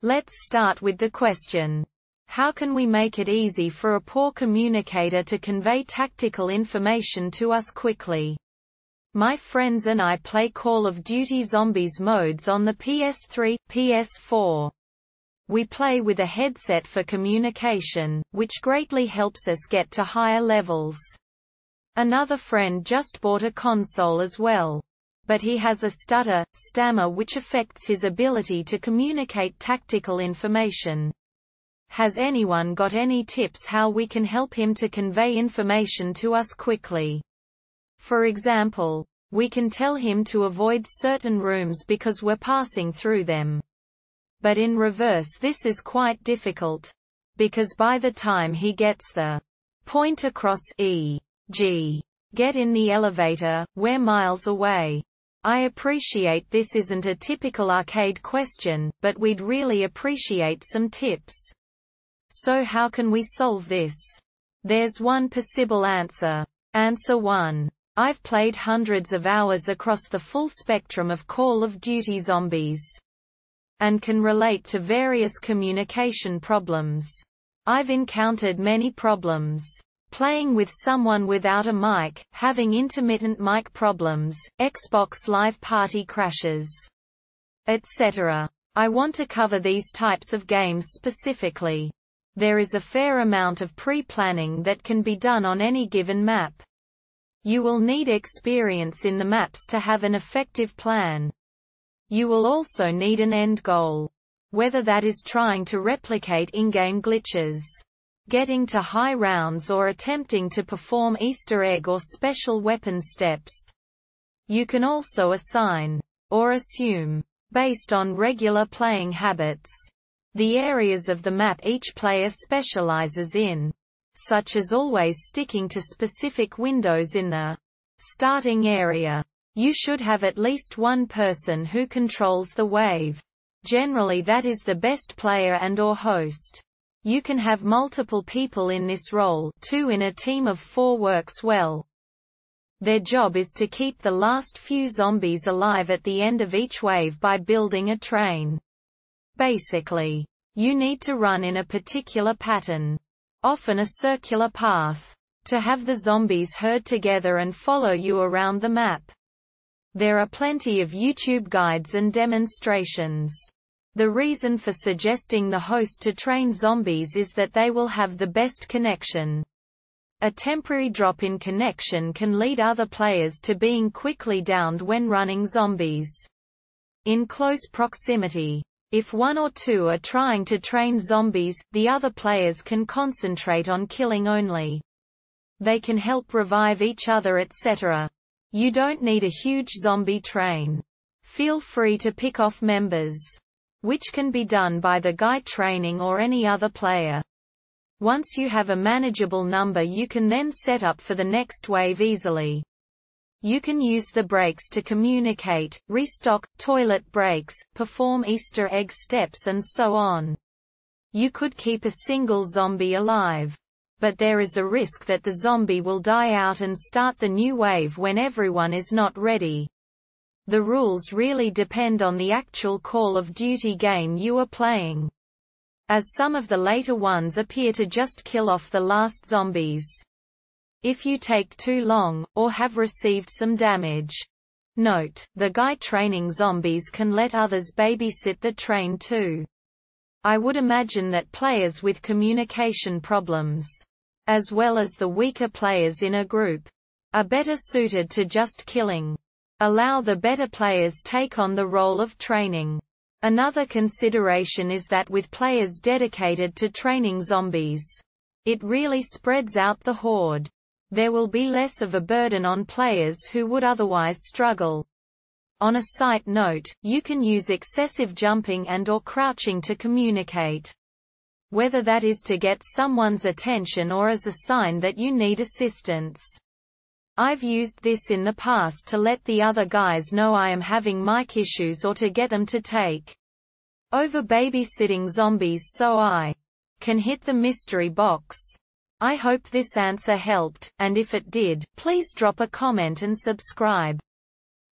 Let's start with the question. How can we make it easy for a poor communicator to convey tactical information to us quickly? My friends and I play Call of Duty Zombies modes on the PS3, PS4. We play with a headset for communication, which greatly helps us get to higher levels. Another friend just bought a console as well. But he has a stammer which affects his ability to communicate tactical information. Has anyone got any tips how we can help him to convey information to us quickly? For example, we can tell him to avoid certain rooms because we're passing through them. But in reverse this is quite difficult. Because by the time he gets the point across e.g. get in the elevator, we're miles away. I appreciate this isn't a typical arcade question, but we'd really appreciate some tips. So how can we solve this? There's one possible answer. Answer 1. I've played hundreds of hours across the full spectrum of Call of Duty Zombies, and can relate to various communication problems. I've encountered many problems. Playing with someone without a mic, having intermittent mic problems, Xbox Live party crashes, etc. I want to cover these types of games specifically. There is a fair amount of pre-planning that can be done on any given map. You will need experience in the maps to have an effective plan. You will also need an end goal. Whether that is trying to replicate in-game glitches, getting to high rounds, or attempting to perform Easter egg or special weapon steps. You can also assign, or assume, based on regular playing habits, the areas of the map each player specializes in, such as always sticking to specific windows in the starting area. You should have at least one person who controls the wave. Generally that is the best player and/or host. You can have multiple people in this role, 2 in a team of 4 works well. Their job is to keep the last few zombies alive at the end of each wave by building a train. Basically, you need to run in a particular pattern, often a circular path, to have the zombies herd together and follow you around the map. There are plenty of YouTube guides and demonstrations. The reason for suggesting the host to train zombies is that they will have the best connection. A temporary drop in connection can lead other players to being quickly downed when running zombies in close proximity. If 1 or 2 are trying to train zombies, the other players can concentrate on killing only. They can help revive each other, etc. You don't need a huge zombie train. Feel free to pick off members, which can be done by the guy training or any other player. Once you have a manageable number, you can then set up for the next wave easily. You can use the breaks to communicate, restock, toilet breaks, perform Easter egg steps and so on. You could keep a single zombie alive, but there is a risk that the zombie will die out and start the new wave when everyone is not ready. The rules really depend on the actual Call of Duty game you are playing, as some of the later ones appear to just kill off the last zombies if you take too long, or have received some damage. Note, the guy training zombies can let others babysit the train too. I would imagine that players with communication problems, as well as the weaker players in a group, are better suited to just killing. Allow the better players take on the role of training. Another consideration is that with players dedicated to training zombies, it really spreads out the horde. There will be less of a burden on players who would otherwise struggle. On a side note, you can use excessive jumping and/or crouching to communicate, whether that is to get someone's attention or as a sign that you need assistance. I've used this in the past to let the other guys know I am having mic issues or to get them to take over babysitting zombies so I can hit the mystery box. I hope this answer helped, and if it did, please drop a comment and subscribe.